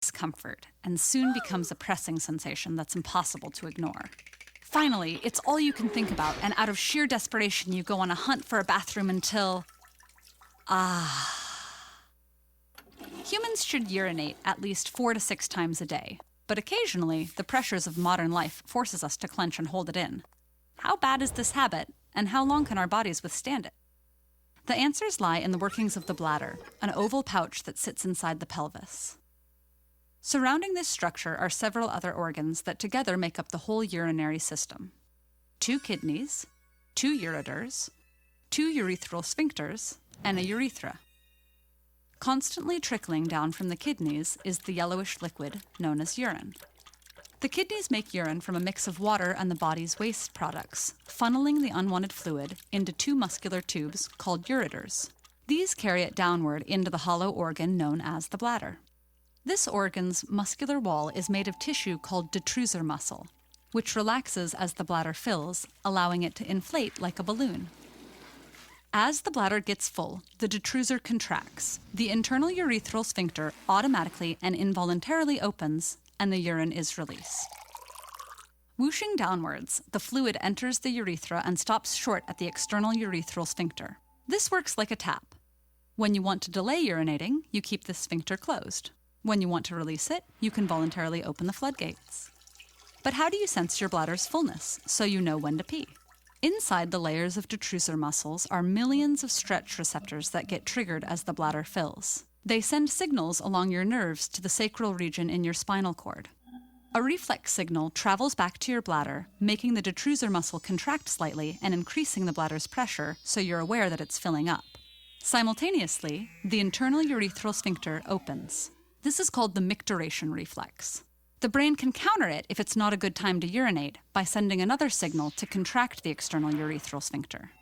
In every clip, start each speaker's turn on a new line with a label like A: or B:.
A: discomfort and soon becomes a pressing sensation that's impossible to ignore. Finally, it's all you can think about, and out of sheer desperation, you go on a hunt for a bathroom until... Humans should urinate at least 4 to 6 times a day, but occasionally, the pressures of modern life forces us to clench and hold it in. How bad is this habit, and how long can our bodies withstand it? The answers lie in the workings of the bladder, an oval pouch that sits inside the pelvis. Surrounding this structure are several other organs that together make up the whole urinary system. 2 kidneys, 2 ureters, 2 urethral sphincters, and a urethra. Constantly trickling down from the kidneys is the yellowish liquid known as urine. The kidneys make urine from a mix of water and the body's waste products, funneling the unwanted fluid into 2 muscular tubes called ureters. These carry it downward into the hollow organ known as the bladder. This organ's muscular wall is made of tissue called detrusor muscle, which relaxes as the bladder fills, allowing it to inflate like a balloon. As the bladder gets full, the detrusor contracts. The internal urethral sphincter automatically and involuntarily opens, and the urine is released. Whooshing downwards, the fluid enters the urethra and stops short at the external urethral sphincter. This works like a tap. When you want to delay urinating, you keep the sphincter closed. When you want to release it, you can voluntarily open the floodgates. But how do you sense your bladder's fullness so you know when to pee? Inside the layers of detrusor muscles are millions of stretch receptors that get triggered as the bladder fills. They send signals along your nerves to the sacral region in your spinal cord. A reflex signal travels back to your bladder, making the detrusor muscle contract slightly and increasing the bladder's pressure so you're aware that it's filling up. Simultaneously, the internal urethral sphincter opens. This is called the micturition reflex. The brain can counter it if it's not a good time to urinate by sending another signal to contract the external urethral sphincter.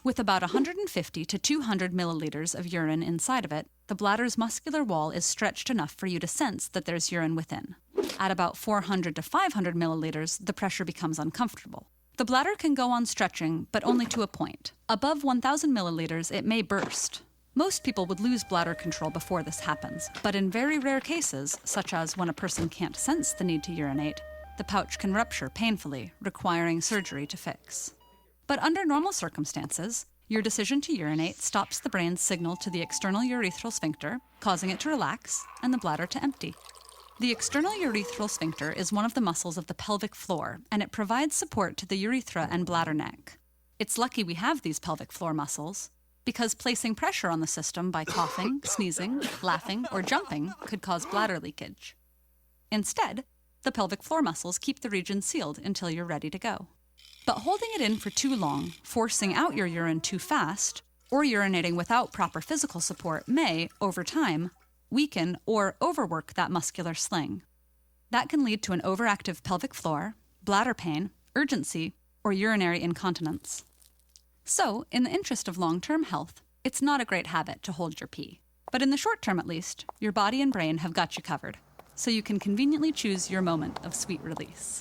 A: With about 150 to 200 milliliters of urine inside of it, the bladder's muscular wall is stretched enough for you to sense that there's urine within. At about 400 to 500 milliliters, the pressure becomes uncomfortable. The bladder can go on stretching, but only to a point. Above 1,000 milliliters, it may burst. Most people would lose bladder control before this happens, but in very rare cases, such as when a person can't sense the need to urinate, the pouch can rupture painfully, requiring surgery to fix. But under normal circumstances, your decision to urinate stops the brain's signal to the external urethral sphincter, causing it to relax and the bladder to empty. The external urethral sphincter is one of the muscles of the pelvic floor, and it provides support to the urethra and bladder neck. It's lucky we have these pelvic floor muscles, because placing pressure on the system by coughing, sneezing, laughing, or jumping could cause bladder leakage. Instead, the pelvic floor muscles keep the region sealed until you're ready to go. But holding it in for too long, forcing out your urine too fast, or urinating without proper physical support may, over time, weaken or overwork that muscular sling. That can lead to an overactive pelvic floor, bladder pain, urgency, or urinary incontinence. So, in the interest of long-term health, it's not a great habit to hold your pee. But in the short term at least, your body and brain have got you covered, so you can conveniently choose your moment of sweet release.